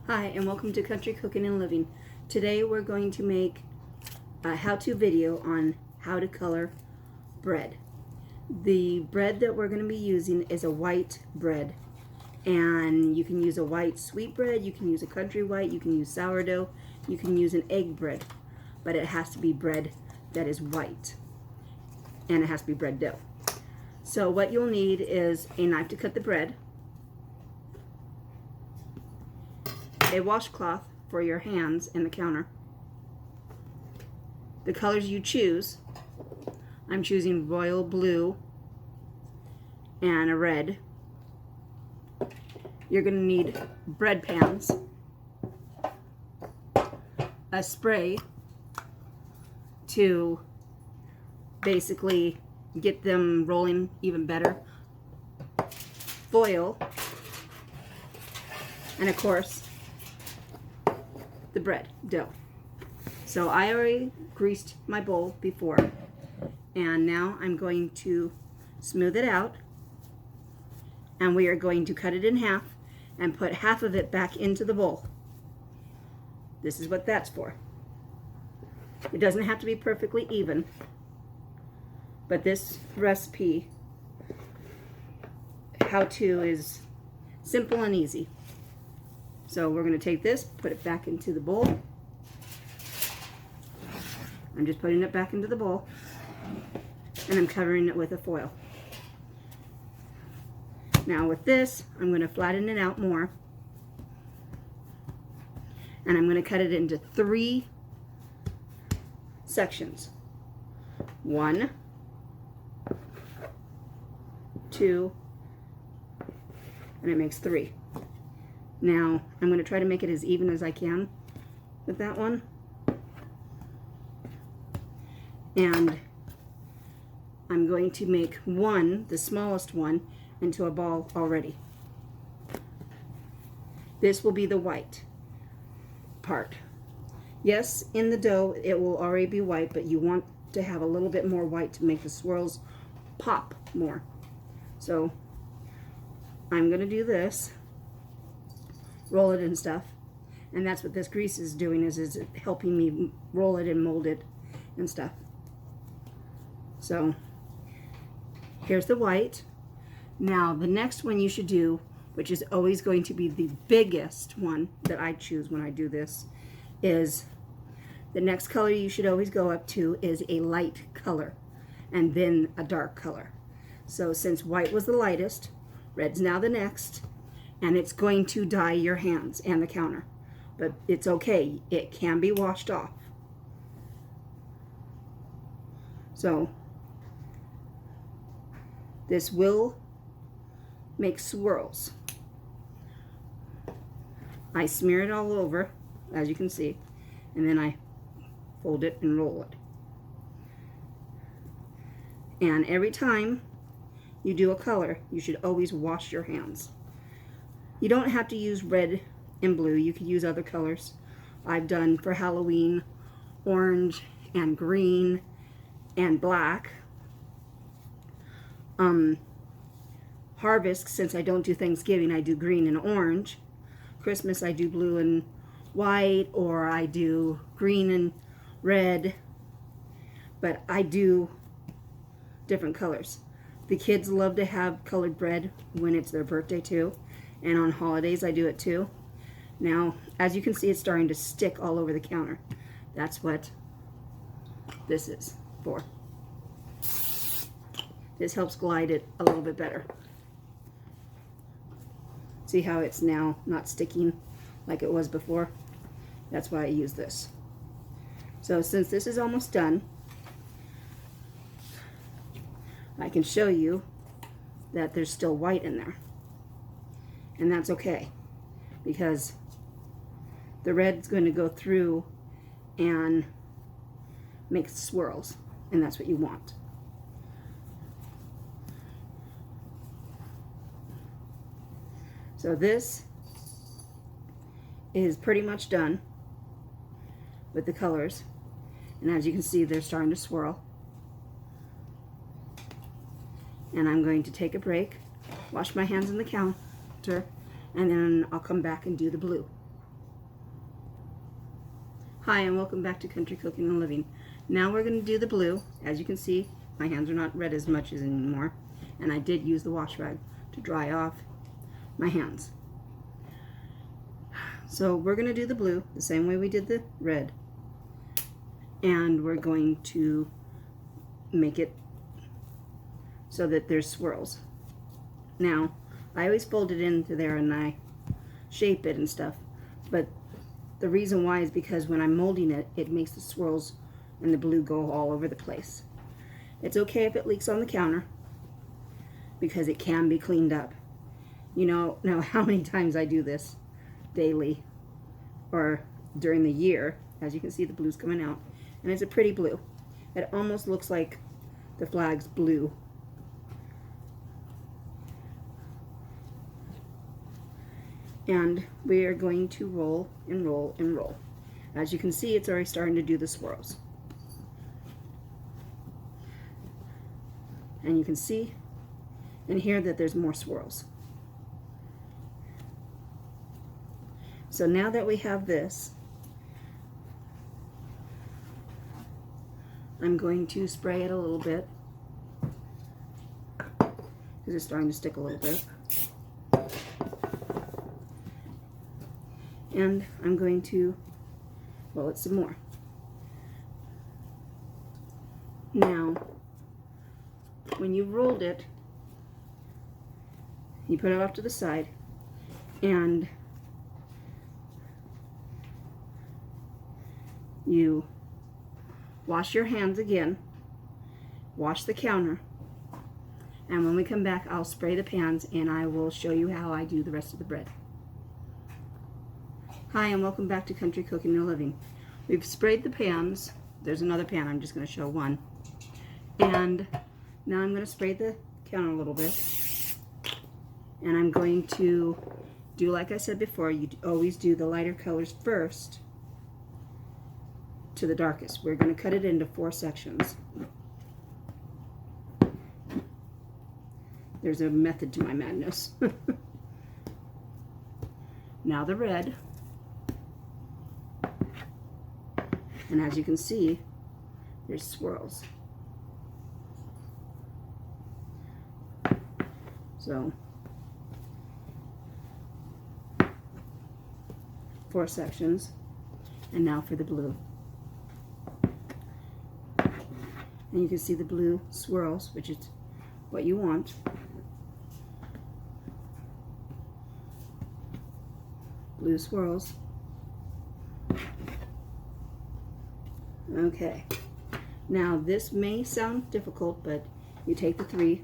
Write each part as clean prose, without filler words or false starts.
Hi, and welcome to Country Cooking and Living. Today we're going to make a how-to video on how to color bread. The bread that we're going to be using is a white bread, and you can use a white sweet bread, you can use a country white, you can use sourdough, you can use an egg bread, but it has to be bread that is white, and it has to be bread dough. So what you'll need is a knife to cut the bread, a washcloth for your hands and the counter, the colors you choose. I'm choosing royal blue and a red. You're going to need bread pans, a spray to basically get them rolling even better, foil, and of course the bread dough. So I already greased my bowl before, and now I'm going to smooth it out, and we are going to cut it in half and put half of it back into the bowl. This is what that's for. It doesn't have to be perfectly even, but this recipe how-to is simple and easy. So we're going to take this, put it back into the bowl. I'm just putting it back into the bowl, and I'm covering it with a foil. Now with this, I'm going to flatten it out more, and I'm going to cut it into 3 sections. 1, 2, and it makes 3. Now, I'm going to try to make it as even as I can with that one. And I'm going to make one, the smallest one, into a ball already. This will be the white part. Yes, in the dough it will already be white, but you want to have a little bit more white to make the swirls pop more. So I'm going to do this, roll it and stuff, and that's what this grease is doing, is helping me roll it and mold it and stuff. So here's the white. Now the next one you should do, which is always going to be the biggest one that I choose when I do this, is the next color you should always go up to is a light color and then a dark color. So since white was the lightest, red's now the next, and it's going to dye your hands and the counter. But it's okay, it can be washed off. So this will make swirls. I smear it all over, as you can see, and then I fold it and roll it. And every time you do a color, you should always wash your hands. You don't have to use red and blue. You could use other colors. I've done for Halloween orange and green and black. Harvest, since I don't do Thanksgiving, I do green and orange. Christmas I do blue and white, or I do green and red. But I do different colors. The kids love to have colored bread when it's their birthday too. And on holidays I do it too. Now, as you can see, it's starting to stick all over the counter. That's what this is for. This helps glide it a little bit better. See how it's now not sticking like it was before? That's why I use this. So since this is almost done, I can show you that there's still white in there. And that's okay, because the red's going to go through and make swirls, and that's what you want. So this is pretty much done with the colors, and as you can see, they're starting to swirl. And I'm going to take a break, wash my hands in the counter, and then I'll come back and do the blue. Hi, and welcome back to Country Cooking and Living. Now we're going to do the blue. As you can see, my hands are not red as much as anymore, and I did use the wash rag to dry off my hands. So we're going to do the blue the same way we did the red, and we're going to make it so that there's swirls. Now, I always fold it into there and I shape it and stuff, but the reason why is because when I'm molding it, it makes the swirls and the blue go all over the place. It's okay if it leaks on the counter because it can be cleaned up. You know how many times I do this daily or during the year. As you can see, the blue's coming out, and it's a pretty blue. It almost looks like the flag's blue. And we are going to roll and roll and roll. As you can see, it's already starting to do the swirls. And you can see and hear that there's more swirls. So now that we have this, I'm going to spray it a little bit because it's starting to stick a little bit. And I'm going to roll it some more. Now, when you rolled it, you put it off to the side, and you wash your hands again, wash the counter, and when we come back, I'll spray the pans and I will show you how I do the rest of the bread. Hi, and welcome back to Country Cooking and Living. We've sprayed the pans. There's another pan, I'm just going to show one. And now I'm going to spray the counter a little bit. And I'm going to do, like I said before, you always do the lighter colors first to the darkest. We're going to cut it into 4 sections. There's a method to my madness. Now the red. And as you can see, there's swirls. So, 4 sections. And now for the blue. And you can see the blue swirls, which is what you want. Blue swirls. Okay, now this may sound difficult, but you take the 3,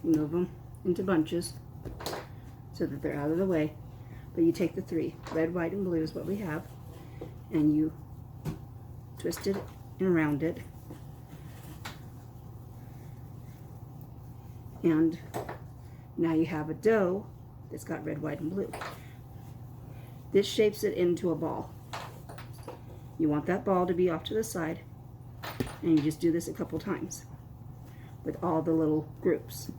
move them into bunches so that they're out of the way, but you take the 3, red, white, and blue is what we have, and you twist it and around it, and now you have a dough that's got red, white, and blue. This shapes it into a ball. You want that ball to be off to the side, and you just do this a couple times with all the little groups.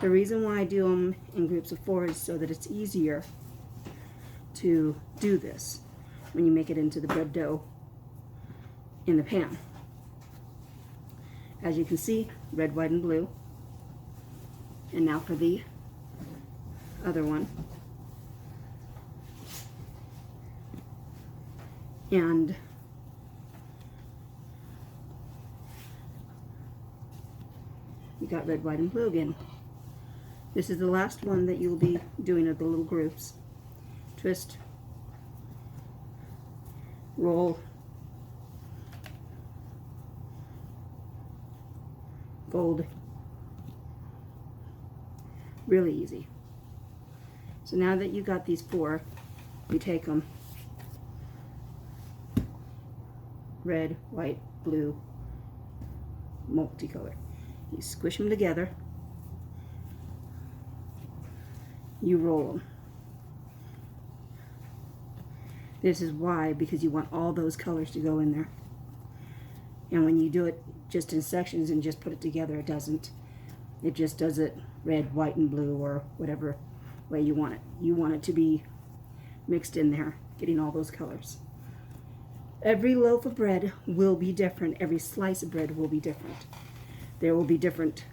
The reason why I do them in groups of 4 is so that it's easier to do this when you make it into the bread dough in the pan. As you can see, red, white, and blue. And now for the other one. And you got red, white, and blue again. This is the last one that you'll be doing of the little groups. Twist, roll, fold. Really easy. So now that you got these 4, you take them. Red, white, blue, multicolor. You squish them together. You roll them. This is why, because you want all those colors to go in there. And when you do it just in sections and just put it together, it doesn't. It just does it red, white, and blue, or whatever way you want it. You want it to be mixed in there, getting all those colors. Every loaf of bread will be different. Every slice of bread will be different. There will be different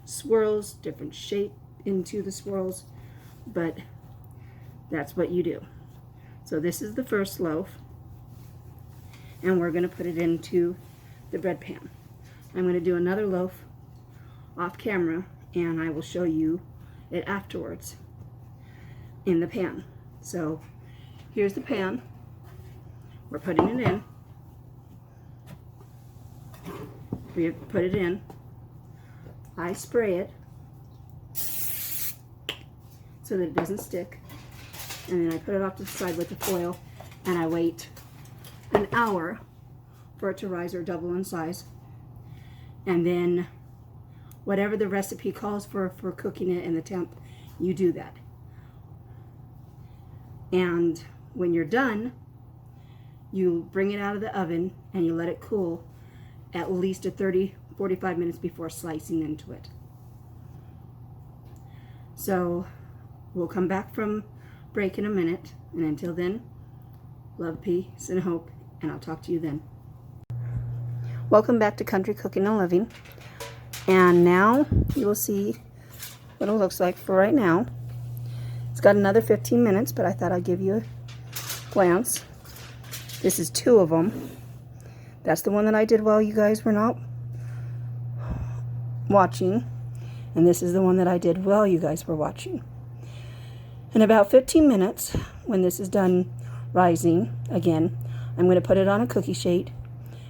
swirls, different shape into the swirls, but that's what you do. So this is the first loaf, and we're going to put it into the bread pan. I'm going to do another loaf off camera, and I will show you it afterwards in the pan. So here's the pan. We're putting it in. We put it in. I spray it so that it doesn't stick. And then I put it off to the side with the foil, and I wait an hour for it to rise or double in size. And then whatever the recipe calls for cooking it in the temp, you do that. And when you're done, you bring it out of the oven and you let it cool at least 45 minutes before slicing into it. So we'll come back from break in a minute, and until then, love, peace, and hope, and I'll talk to you then. Welcome back to Country Cooking and Living, and now you will see what it looks like for right now. It's got another 15 minutes, but I thought I'd give you a glance. This is 2 of them. That's the one that I did while you guys were not watching, and this is the one that I did while you guys were watching. In about 15 minutes, when this is done rising again, I'm going to put it on a cookie sheet,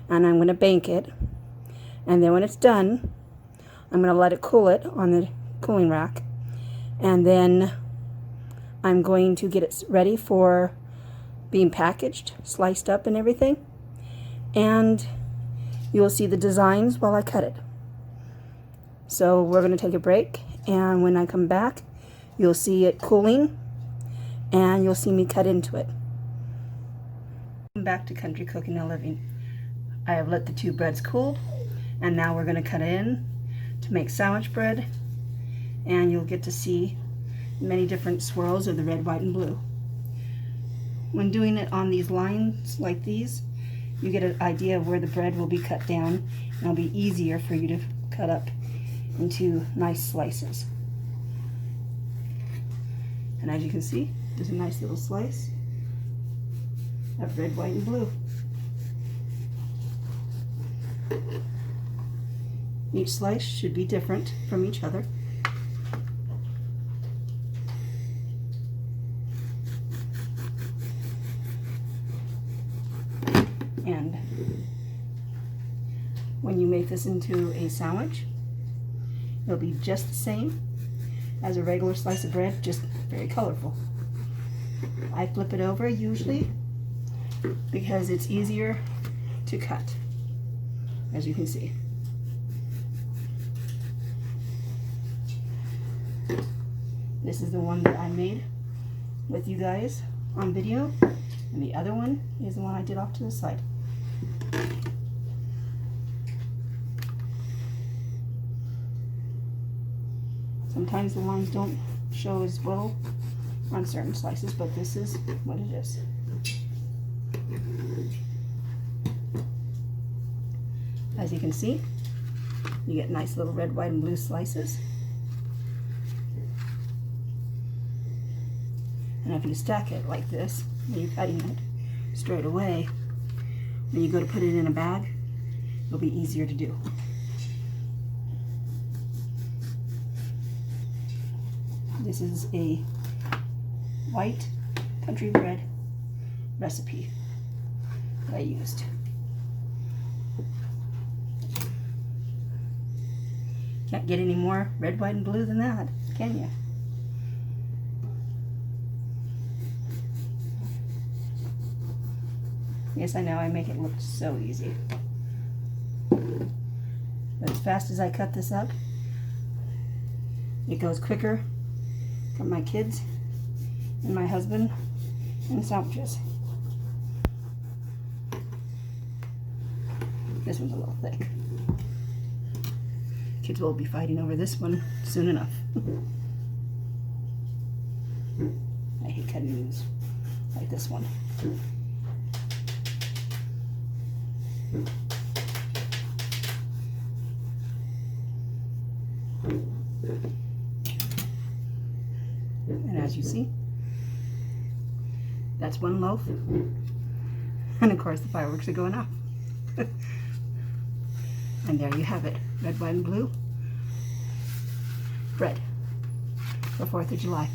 and I'm going to bank it, and then when it's done, I'm going to let it cool it on the cooling rack, and then I'm going to get it ready for being packaged, sliced up and everything, and you will see the designs while I cut it. So we're going to take a break, and when I come back, you'll see it cooling, and you'll see me cut into it. Welcome back to Country Cooking and Living. I have let the 2 breads cool, and now we're going to cut it in to make sandwich bread, and you'll get to see many different swirls of the red, white, and blue. When doing it on these lines like these, you get an idea of where the bread will be cut down, and it'll be easier for you to cut up into nice slices. And as you can see, there's a nice little slice of red, white, and blue. Each slice should be different from each other. And when you make this into a sandwich, it'll be just the same as a regular slice of bread, just very colorful. I flip it over usually because it's easier to cut, as you can see. This is the one that I made with you guys on video, and the other one is the one I did off to the side. Sometimes the lines don't show as well on certain slices, but this is what it is. As you can see, you get nice little red, white, and blue slices. And if you stack it like this, when you're cutting it straight away, when you go to put it in a bag, it'll be easier to do. This is a white country bread recipe that I used. Can't get any more red, white, and blue than that, can you? Yes, I know, I make it look so easy. But as fast as I cut this up, it goes quicker for my kids and my husband and the sandwiches. This one's a little thick. Kids will be fighting over this one soon enough. I hate cutting these like this one. And as you see, that's one loaf. And of course the fireworks are going off. And there you have it, red, white, and blue bread for 4th of July.